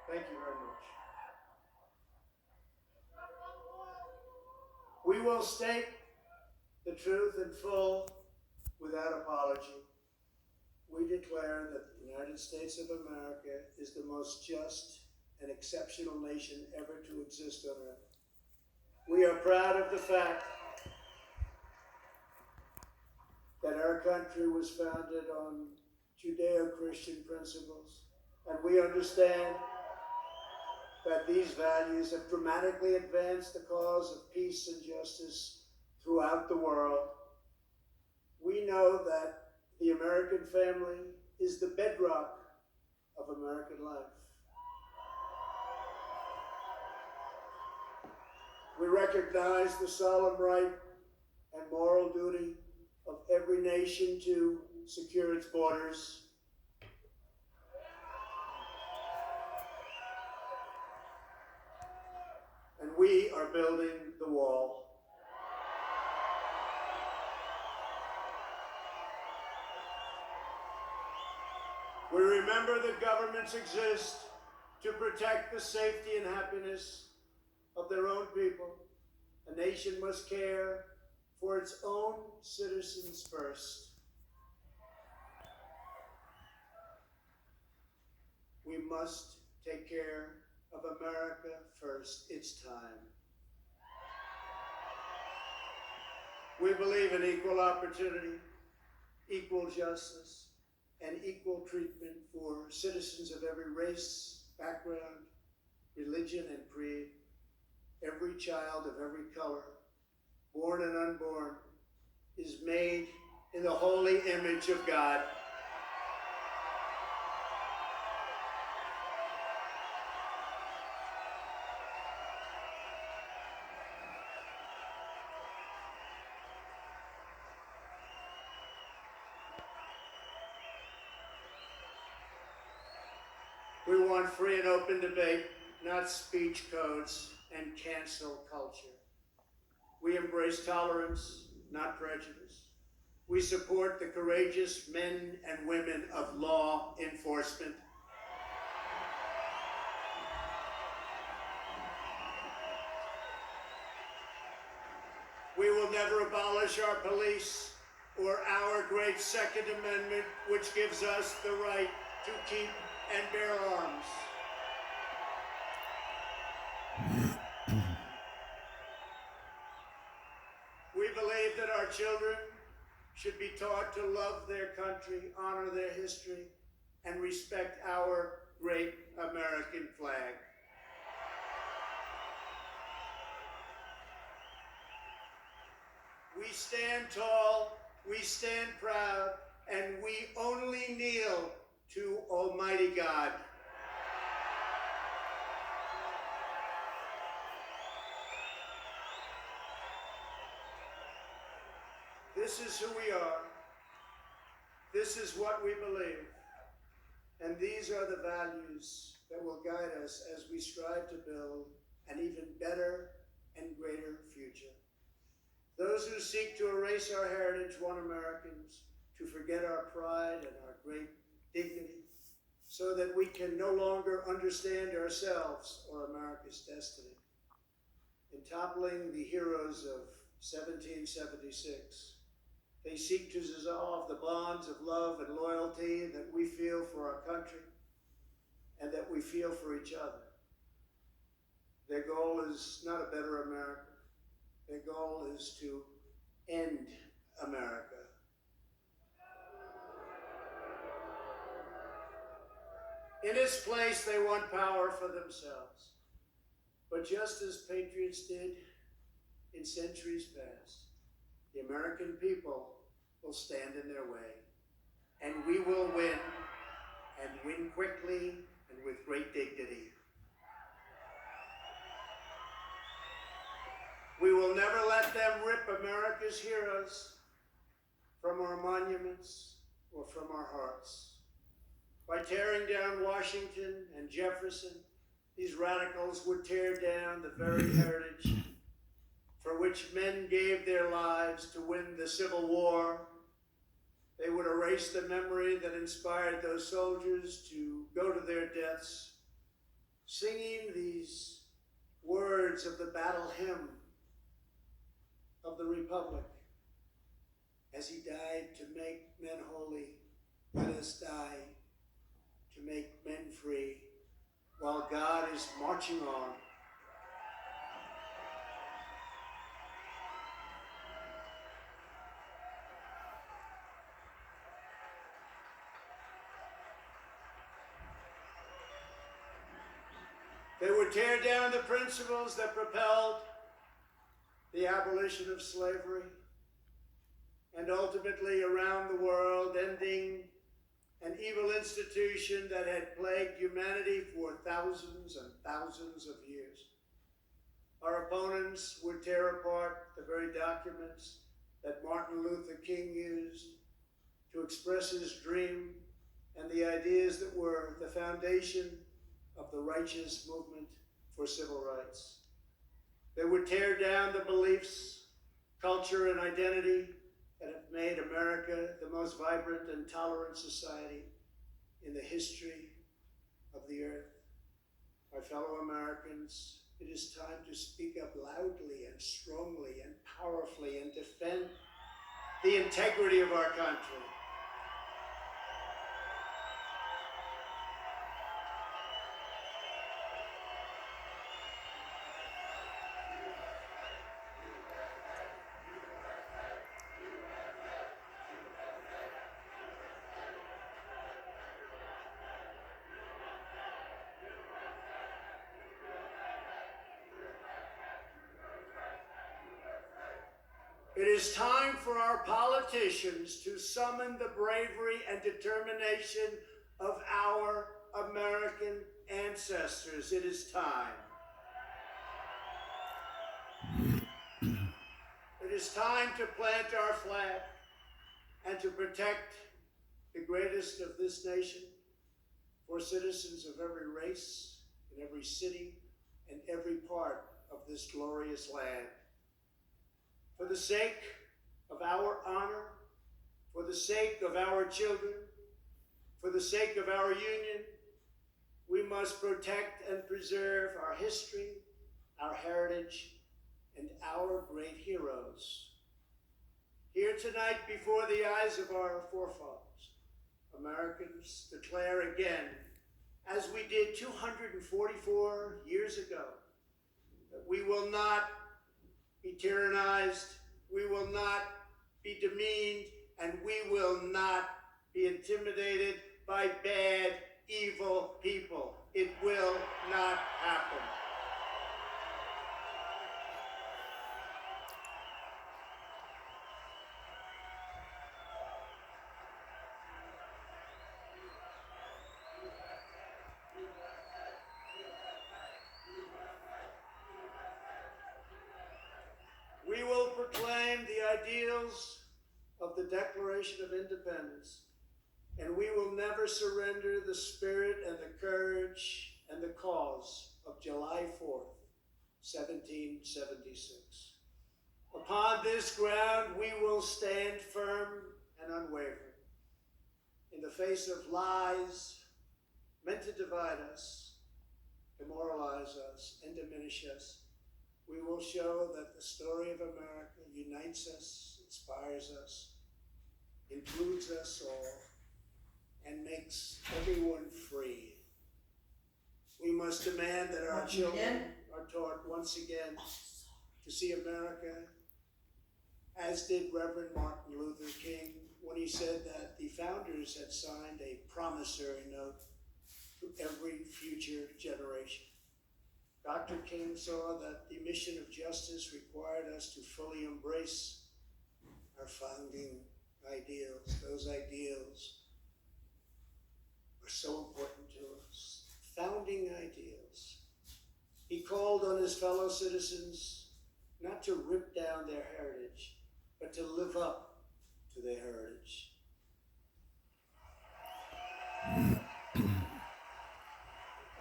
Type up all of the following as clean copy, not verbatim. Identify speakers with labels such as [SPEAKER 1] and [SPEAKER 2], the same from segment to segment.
[SPEAKER 1] Thank you very much. We will state the truth in full without apology. We declare that the United States of America is the most just and exceptional nation ever to exist on earth. We are proud of the fact that our country was founded on Judeo-Christian principles, and we understand that these values have dramatically advanced the cause of peace and justice throughout the world. We know that the American family is the bedrock of American life. We recognize the solemn right and moral duty of every nation to secure its borders. And we are building the wall. We remember that governments exist to protect the safety and happiness of their own people. A nation must care for its own citizens first. We must take care of America first. It's time. We believe in equal opportunity, equal justice, and equal treatment for citizens of every race, background, religion, and creed. Every child of every color, born and unborn, is made in the holy image of God. We want free and open debate, not speech codes and cancel culture. We embrace tolerance, not prejudice. We support the courageous men and women of law enforcement. We will never abolish our police or our great Second Amendment, which gives us the right to keep and bear arms. We believe that our children should be taught to love their country, honor their history, and respect our great American flag. We stand tall, we stand proud, and we only kneel to Almighty God. This is who we are. This is what we believe. And these are the values that will guide us as we strive to build an even better and greater future. Those who seek to erase our heritage want Americans to forget our pride and our great dignity, so that we can no longer understand ourselves or America's destiny. In toppling the heroes of 1776, they seek to dissolve the bonds of love and loyalty that we feel for our country and that we feel for each other. Their goal is not a better America. Their goal is to end America. In its place, they want power for themselves. But just as patriots did in centuries past, the American people will stand in their way, and we will win, and win quickly and with great dignity. We will never let them rip America's heroes from our monuments or from our hearts. By tearing down Washington and Jefferson, these radicals would tear down the very heritage for which men gave their lives to win the Civil War. They would erase the memory that inspired those soldiers to go to their deaths singing these words of the battle hymn of the Republic. As he died to make men holy, let us die to make men free, while God is marching on. They would tear down the principles that propelled the abolition of slavery, and ultimately around the world, ending an evil institution that had plagued humanity for thousands and thousands of years. Our opponents would tear apart the very documents that Martin Luther King used to express his dream and the ideas that were the foundation of the righteous movement for civil rights. They would tear down the beliefs, culture, and identity that have made America the most vibrant and tolerant society in the history of the earth. My fellow Americans, it is time to speak up loudly and strongly and powerfully and defend the integrity of our country. It is time for our politicians to summon the bravery and determination of our American ancestors. It is time. It is time to plant our flag and to protect the greatest of this nation for citizens of every race, in every city, and every part of this glorious land. For the sake of our honor, for the sake of our children, for the sake of our union, we must protect and preserve our history, our heritage, and our great heroes. Here tonight, before the eyes of our forefathers, Americans declare again, as we did 244 years ago, that we will not be tyrannized, we will not be demeaned, and we will not be intimidated by bad, evil people. It will not happen. We will proclaim the ideals of the Declaration of Independence, and we will never surrender the spirit and the courage and the cause of July 4th, 1776. Upon this ground, we will stand firm and unwavering. In the face of lies meant to divide us, demoralize us, and diminish us, we will show that the story of America unites us, inspires us, includes us all, and makes everyone free. We must demand that our children are taught once again to see America as did Reverend Martin Luther King when he said that the founders had signed a promissory note to every future generation. Dr. King saw that the mission of justice required us to fully embrace our founding ideals. Those ideals are so important to us. Founding ideals. He called on his fellow citizens not to rip down their heritage, but to live up to their heritage.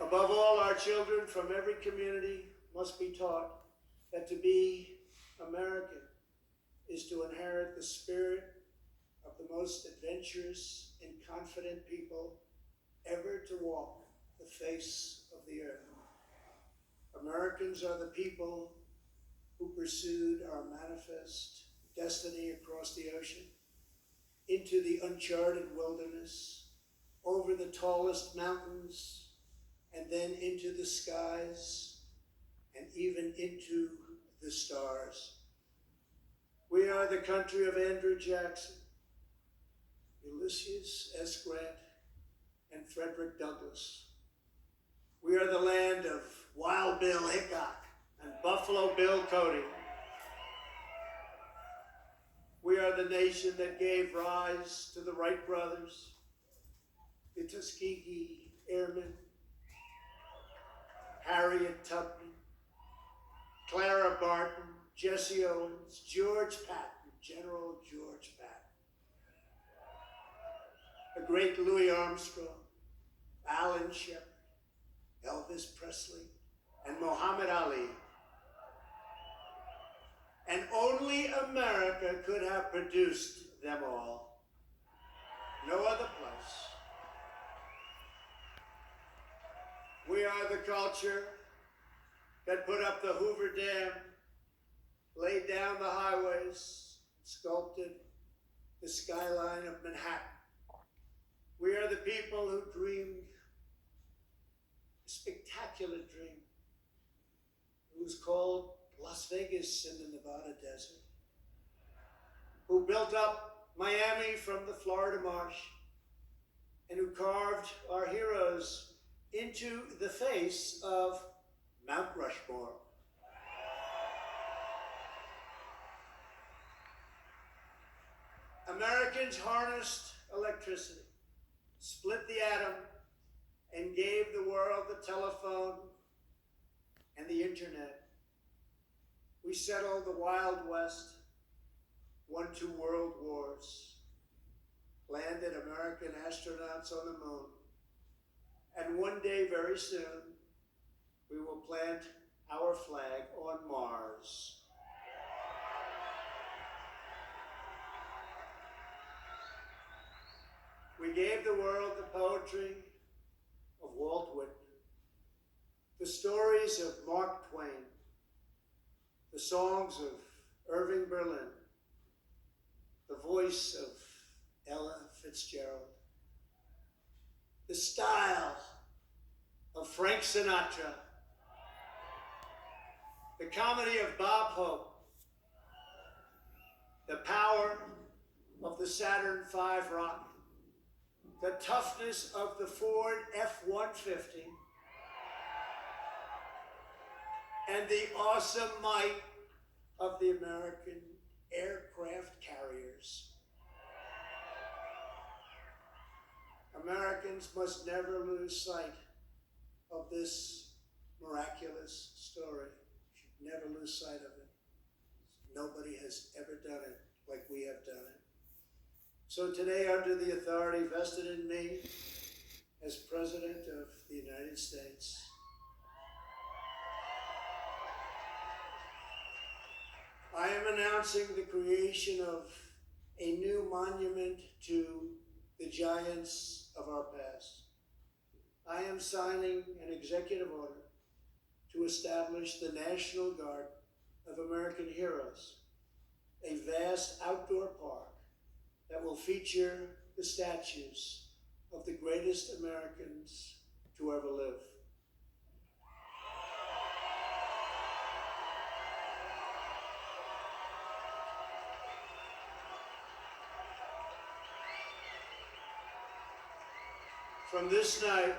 [SPEAKER 1] Above all, our children from every community must be taught that to be American is to inherit the spirit of the most adventurous and confident people ever to walk the face of the earth. Americans are the people who pursued our manifest destiny across the ocean, into the uncharted wilderness, over the tallest mountains, and then into the skies, and even into the stars. We are the country of Andrew Jackson, Ulysses S. Grant, and Frederick Douglass. We are the land of Wild Bill Hickok and Buffalo Bill Cody. We are the nation that gave rise to the Wright brothers, the Tuskegee Airmen, Harriet Tubman, Clara Barton, Jesse Owens, George Patton, General George Patton, the great Louis Armstrong, Alan Shepard, Elvis Presley, and Muhammad Ali. And only America could have produced them all. No other place. We are the culture that put up the Hoover Dam, laid down the highways, sculpted the skyline of Manhattan. We are the people who dreamed a spectacular dream. It was called Las Vegas in the Nevada desert, who built up Miami from the Florida marsh, and who carved our heroes into the face of Mount Rushmore. Americans harnessed electricity, split the atom, and gave the world the telephone and the internet. We settled the Wild West, won 2 world wars, landed American astronauts on the moon, and one day, very soon, we will plant our flag on Mars. We gave the world the poetry of Walt Whitman, the stories of Mark Twain, the songs of Irving Berlin, the voice of Ella Fitzgerald, the style of Frank Sinatra, the comedy of Bob Hope, the power of the Saturn V rocket, the toughness of the Ford F-150, and the awesome might of the American aircraft carriers. Americans must never lose sight of this miraculous story. Should never lose sight of it. Nobody has ever done it like we have done it. So today, under the authority vested in me as President of the United States, I am announcing the creation of a new monument to the giants of our past. I am signing an executive order to establish the National Guard of American Heroes, a vast outdoor park that will feature the statues of the greatest Americans to ever live. From this night,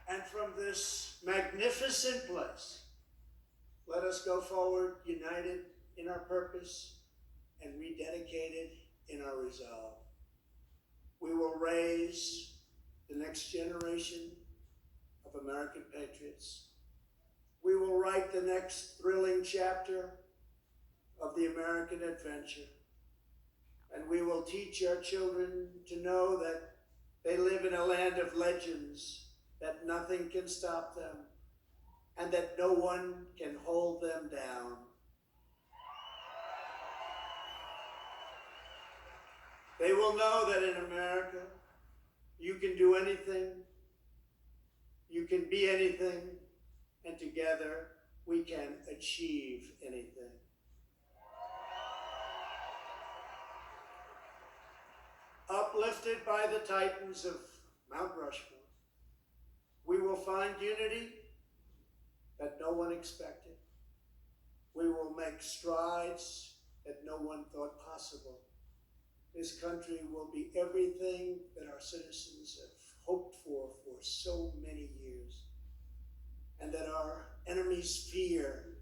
[SPEAKER 1] and from this magnificent place, let us go forward united in our purpose and rededicated in our resolve. We will raise the next generation of American patriots. We will write the next thrilling chapter of the American adventure. And we will teach our children to know that they live in a land of legends, that nothing can stop them, and that no one can hold them down. They will know that in America, you can do anything, you can be anything, and together we can achieve anything. Uplifted by the Titans of Mount Rushmore, we will find unity that no one expected. We will make strides that no one thought possible. This country will be everything that our citizens have hoped for so many years, and that our enemies fear,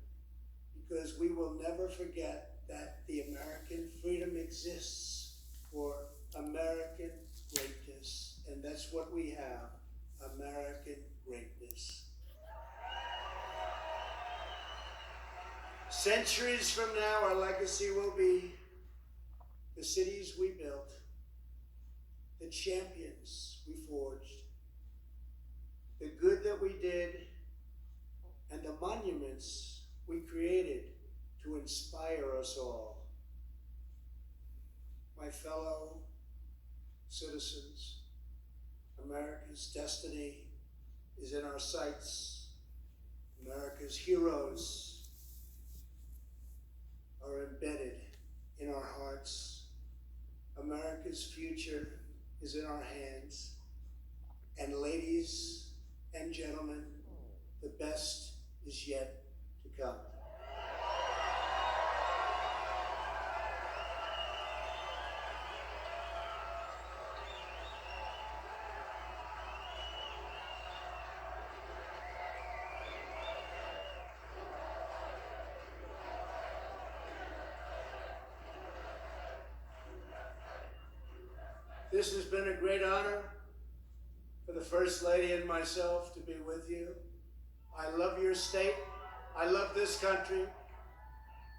[SPEAKER 1] because we will never forget that the American freedom exists for American greatness, and that's what we have, American greatness. Centuries from now, our legacy will be the cities we built, the champions we forged, the good that we did, and the monuments we created to inspire us all. My fellow citizens, America's destiny is in our sights. America's heroes are embedded in our hearts. America's future is in our hands. And ladies and gentlemen, the best is yet to come. This has been a great honor for the First Lady and myself to be with you. I love your state. I love this country.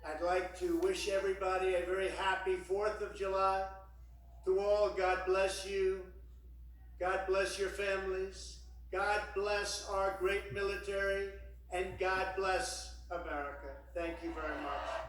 [SPEAKER 1] I'd like to wish everybody a very happy 4th of July. To all, God bless you. God bless your families. God bless our great military. And God bless America. Thank you very much.